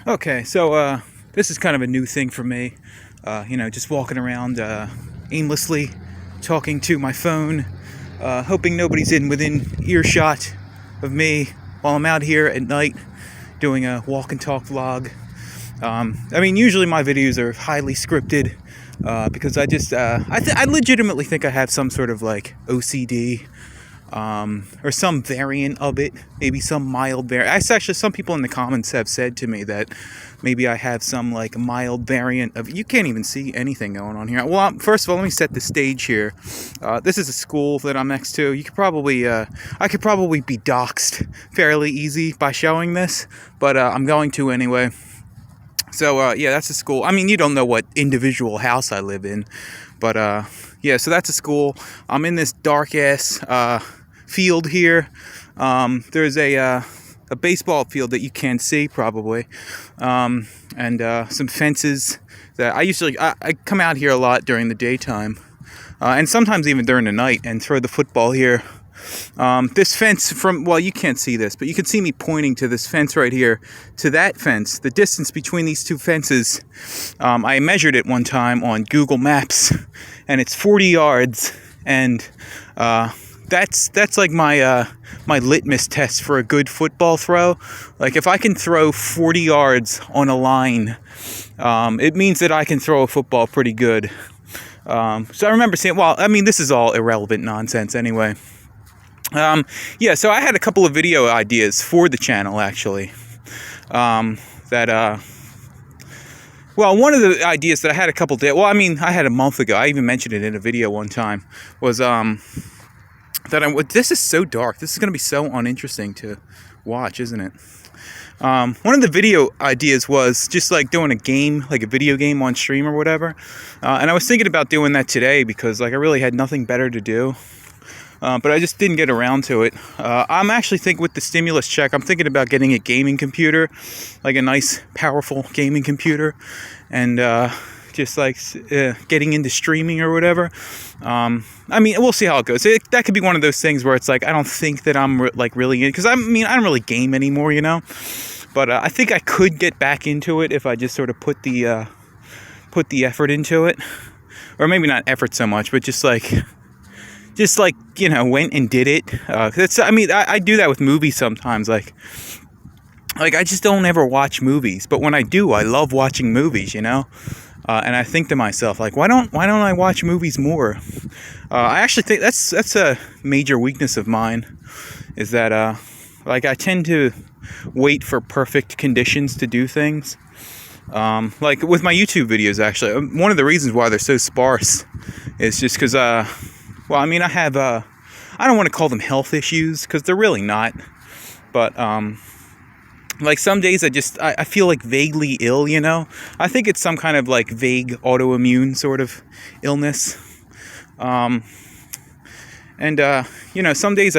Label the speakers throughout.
Speaker 1: Okay, so this is kind of a new thing for me. Just walking around aimlessly, talking to my phone, hoping nobody's within earshot of me while I'm out here at night doing a walk and talk vlog. Usually my videos are highly scripted because I legitimately think I have some sort of like OCD. Or some variant of it, maybe some mild variant. Actually, some people in the comments have said to me that maybe I have some like mild variant of. You can't even see anything going on here. Well, first of all, let me set the stage here. This is a school that I'm next to. You could probably, I could probably be doxxed fairly easy by showing this, but I'm going to anyway. So yeah, that's a school. I mean, you don't know what individual house I live in, but yeah. So that's a school. I'm in this dark ass field here. There's a baseball field that you can't see probably, and some fences that I come out here a lot during the daytime, and sometimes even during the night and throw the football here. This fence you can't see this, but you can see me pointing to this fence right here, to that fence. The distance between these two fences, I measured it one time on Google Maps, and it's 40 yards, and that's like my litmus test for a good football throw. Like if I can throw 40 yards on a line, it means that I can throw a football pretty good. So I remember saying, this is all irrelevant nonsense anyway. Yeah, so I had a couple of video ideas for the channel, actually. One of the ideas that I had I had a month ago, I even mentioned it in a video one time, was, this is so dark, this is going to be so uninteresting to watch, isn't it? One of the video ideas was just like doing a game, like a video game on stream or whatever, and I was thinking about doing that today because like I really had nothing better to do. But I just didn't get around to it. I'm actually thinking with the stimulus check, I'm thinking about getting a gaming computer, like a nice, powerful gaming computer, and just like getting into streaming or whatever. We'll see how it goes. That could be one of those things where it's like I don't think that I'm really in, because I don't really game anymore, you know. But I think I could get back into it if I just sort of put the effort into it, or maybe not effort so much, but just like went and did it. I do that with movies sometimes. Like I just don't ever watch movies, but when I do, I love watching movies, you know. And I think to myself, like, why don't I watch movies more? I actually think that's a major weakness of mine, is that I tend to wait for perfect conditions to do things. Like with my YouTube videos, actually, one of the reasons why they're so sparse is just because I have, I don't want to call them health issues, because they're really not, but, like some days I feel like vaguely ill, you know. I think it's some kind of like vague autoimmune sort of illness, some days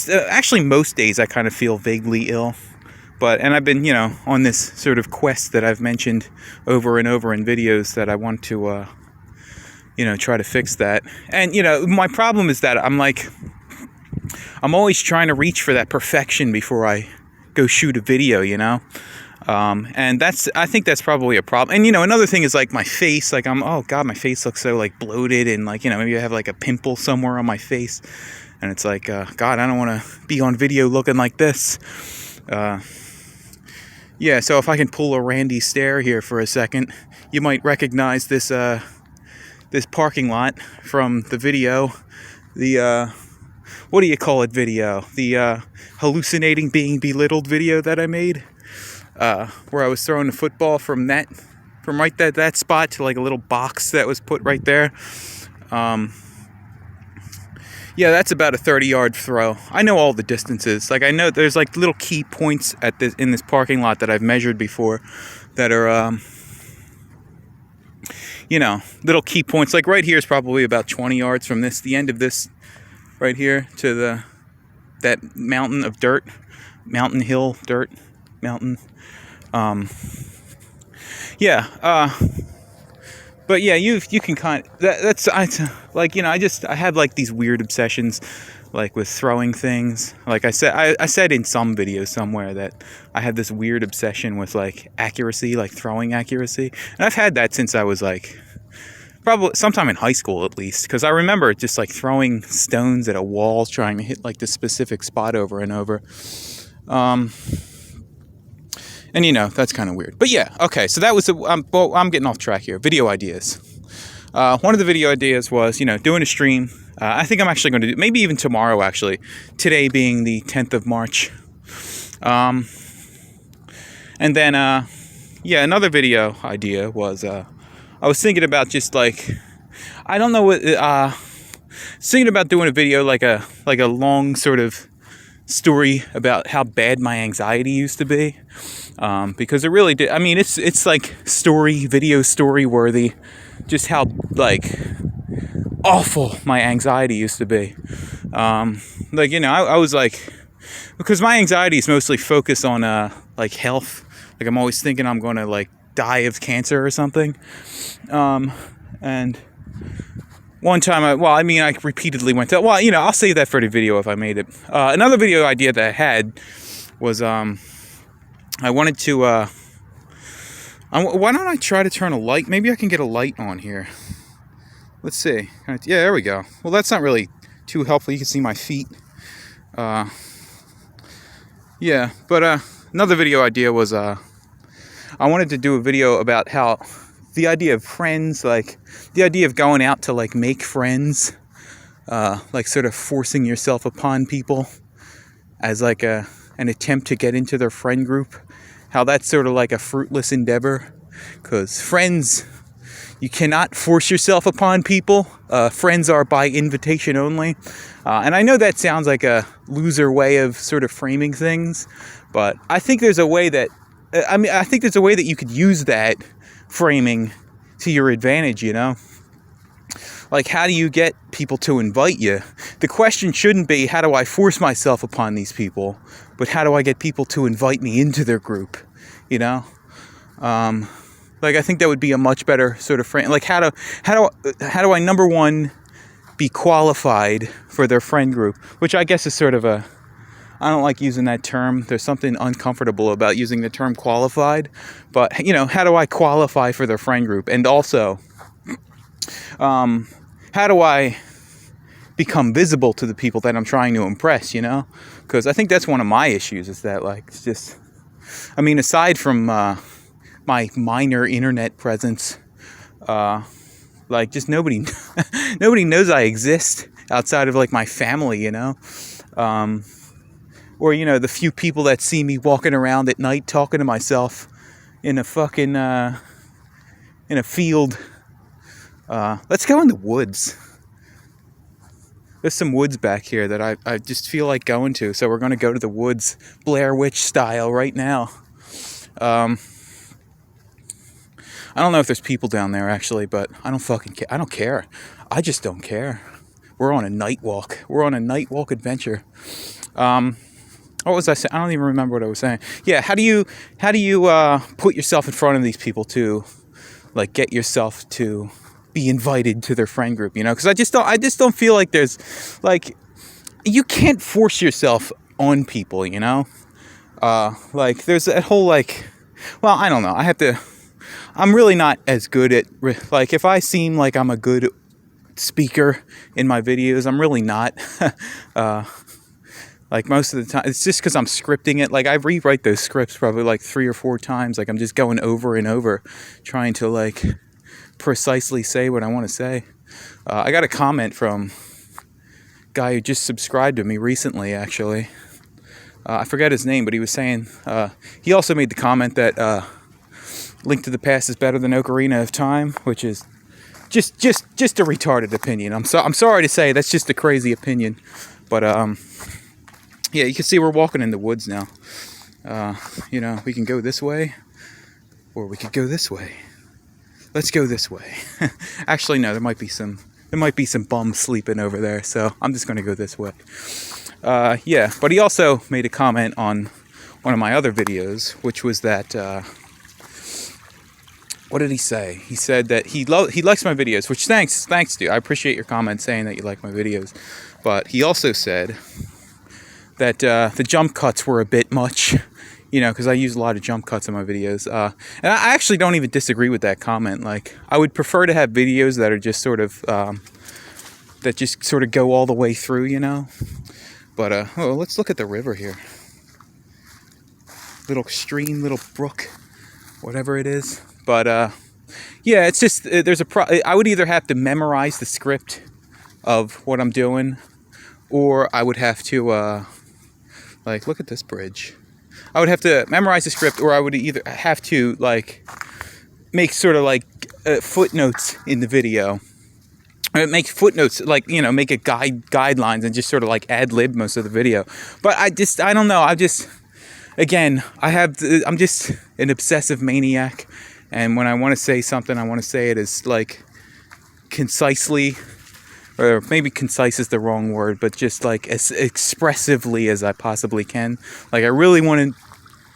Speaker 1: actually most days I kind of feel vaguely ill, and I've been, on this sort of quest that I've mentioned over and over in videos that I want to, try to fix that. And, my problem is that I'm always trying to reach for that perfection before I go shoot a video, you know? And I think that's probably a problem. And, another thing is like my face, like oh God, my face looks so like bloated, and like, maybe I have like a pimple somewhere on my face, and it's like, God, I don't want to be on video looking like this. Yeah, so if I can pull a Randy stare here for a second, you might recognize this parking lot from the video, what do you call it video? The hallucinating being belittled video that I made, where I was throwing a football from right that spot to like a little box that was put right there. Yeah, that's about a 30-yard throw. I know all the distances. Like I know there's like little key points in this parking lot that I've measured before that are little key points. Like right here is probably about 20 yards from the end of this right here to that mountain of dirt, mountain hill dirt, mountain. But yeah, you can kind of, I have like these weird obsessions like with throwing things. Like I said in some video somewhere that I had this weird obsession with like accuracy, like throwing accuracy. And I've had that since I was like probably sometime in high school at least, because I remember just like throwing stones at a wall trying to hit like the specific spot over and over. And you know, that's kind of weird. But yeah, okay, so that was I'm getting off track here. Video ideas. One of the video ideas was, you know, doing a stream. I think I'm actually going to do, maybe even tomorrow actually, today being the 10th of March. And then, yeah, another video idea was, I was thinking about just like, I don't know what, thinking about doing a video like a long sort of story about how bad my anxiety used to be. Because it really did, I mean, it's like video story worthy, just how like awful my anxiety used to be. Like, you know, I was like, because my anxiety is mostly focused on like health. Like I'm always thinking I'm going to like die of cancer or something. And one time I repeatedly went to, well, you know, I'll save that for the video if I made it. Another video idea that I had was, I wanted to, why don't I try to turn a light? Maybe I can get a light on here. Let's see. Yeah, there we go. Well, that's not really too helpful. You can see my feet. Yeah, but another video idea was, I wanted to do a video about how the idea of friends, like the idea of going out to like make friends, like sort of forcing yourself upon people as like an attempt to get into their friend group, how that's sort of like a fruitless endeavor, because friends, you cannot force yourself upon people. Friends are by invitation only. And I know that sounds like a loser way of sort of framing things, but I think there's a way that, I think there's a way that you could use that framing to your advantage, you know? Like, how do you get people to invite you? The question shouldn't be, how do I force myself upon these people? But how do I get people to invite me into their group? You know? Like, I think that would be a much better sort of frame. Like, how do I, number one, be qualified for their friend group? Which I guess is sort of I don't like using that term. There's something uncomfortable about using the term qualified. But, you know, how do I qualify for their friend group? And also, how do I become visible to the people that I'm trying to impress, you know? Because I think that's one of my issues, is that, like, it's just, I mean, aside from my minor internet presence, like, just nobody knows I exist outside of, like, my family, you know? Or, you know, the few people that see me walking around at night talking to myself in a fucking, in a field. Let's go in the woods. There's some woods back here that I just feel like going to. So we're going to go to the woods, Blair Witch style, right now. I don't know if there's people down there, actually, but I don't fucking care. I don't care. I just don't care. We're on a night walk. We're on a night walk adventure. What was I saying? I don't even remember what I was saying. Yeah, how do you put yourself in front of these people to, like, get yourself to be invited to their friend group, you know? Because I just don't feel like there's, like, you can't force yourself on people, you know? Like, there's that whole, like, well, I don't know. I'm really not as good at, like, if I seem like I'm a good speaker in my videos, I'm really not. Like, most of the time, it's just because I'm scripting it. Like, I rewrite those scripts probably like 3 or 4 times. Like, I'm just going over and over, trying to, like, precisely say what I want to say. I got a comment from a guy who just subscribed to me recently, actually. I forget his name, but he was saying, he also made the comment that Link to the Past is better than Ocarina of Time, which is just a retarded opinion. I'm sorry to say, that's just a crazy opinion. But, yeah, you can see we're walking in the woods now. You know, we can go this way, or we could go this way. Let's go this way. Actually, no, there might be some bums sleeping over there, so I'm just going to go this way. Yeah, but he also made a comment on one of my other videos, which was that, what did he say? He said that he likes my videos, which thanks, dude. I appreciate your comment saying that you like my videos. But he also said that the jump cuts were a bit much, because I use a lot of jump cuts in my videos. And I actually don't even disagree with that comment. Like, I would prefer to have videos that are just sort of, that just sort of go all the way through, But, let's look at the river here. Little stream, little brook, whatever it is. But, yeah, it's just, I would either have to memorize the script of what I'm doing, or I would have to, look at this bridge. I would have to memorize the script, or I would either have to, make sort of footnotes in the video. Make footnotes, make it guidelines and just sort of ad-lib most of the video. But I don't know. I'm just an obsessive maniac. And when I want to say something, I want to say it as concisely, or maybe concise is the wrong word, but just as expressively as I possibly can. I really want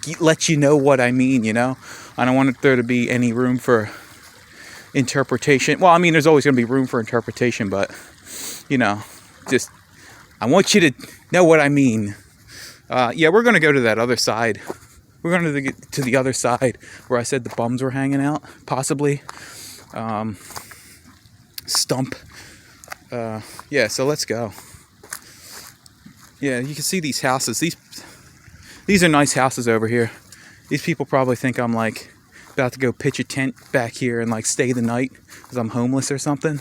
Speaker 1: to let you know what I mean, I don't want there to be any room for interpretation. Well, I mean, there's always going to be room for interpretation, but, just, I want you to know what I mean. Yeah, we're going to go to that other side. We're going to get to the other side where I said the bums were hanging out, possibly. Stump. Yeah, so let's go. Yeah, you can see these houses. These are nice houses over here. These people probably think I'm about to go pitch a tent back here and stay the night because I'm homeless or something.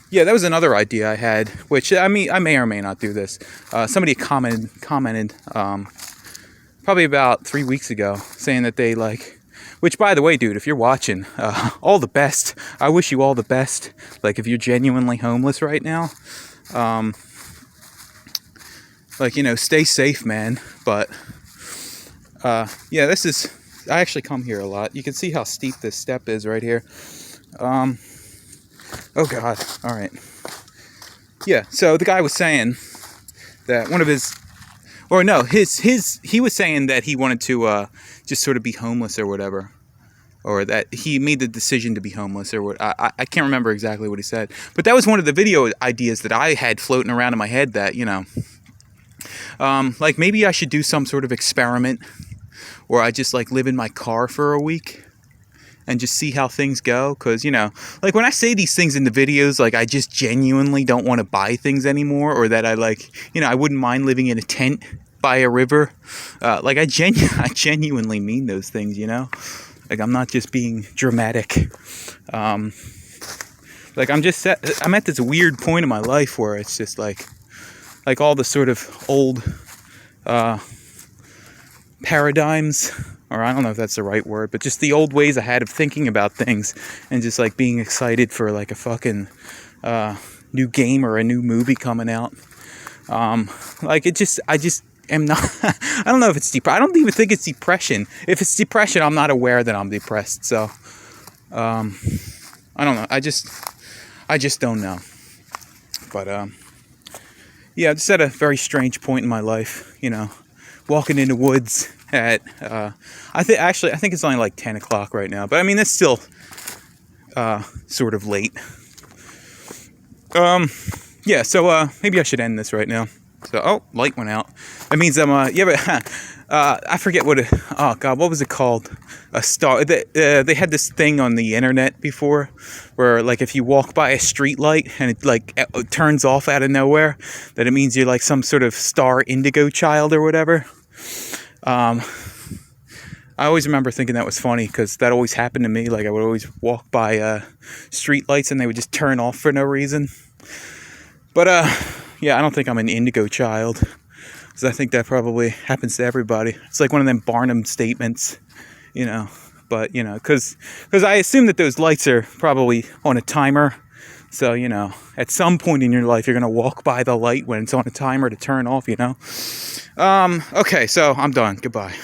Speaker 1: Yeah, that was another idea I had, which I may or may not do this. Somebody commented probably about 3 weeks ago, saying that they which, by the way, dude, if you're watching, all the best. I wish you all the best. If you're genuinely homeless right now, stay safe, man. But yeah, I actually come here a lot. You can see how steep this step is right here. Oh God! All right. Yeah. So the guy was saying that one of his, or no, he was saying that he wanted to just sort of be homeless or whatever, or that he made the decision to be homeless or what. I can't remember exactly what he said, but that was one of the video ideas that I had floating around in my head. That maybe I should do some sort of experiment, or I just live in my car for a week and just see how things go. Because, when I say these things in the videos, I just genuinely don't want to buy things anymore, or that I I wouldn't mind living in a tent by a river. I genuinely mean those things, I'm not just being dramatic. I'm at this weird point in my life where it's just all the sort of old paradigms, or I don't know if that's the right word, but just the old ways I had of thinking about things, and just being excited for a fucking new game or a new movie coming out. I just am not. I don't know if it's I don't even think it's depression. If it's depression, I'm not aware that I'm depressed. So I don't know. I just don't know. But yeah, I'm just at a very strange point in my life. Walking in the woods at I think it's only 10 o'clock right now, but I mean, that's still sort of late. Yeah, so maybe I should end this right now. So, light went out. That means I'm yeah, but I forget what what was it called? A star. They had this thing on the internet before, where if you walk by a street light and it turns off out of nowhere, that it means you're some sort of star indigo child or whatever. I always remember thinking that was funny, because that always happened to me. I would always walk by street lights and they would just turn off for no reason. But yeah, I don't think I'm an indigo child, because I think that probably happens to everybody. It's one of them Barnum statements, But because I assume that those lights are probably on a timer. So, at some point in your life, you're going to walk by the light when it's on a timer to turn off, Okay, so I'm done. Goodbye.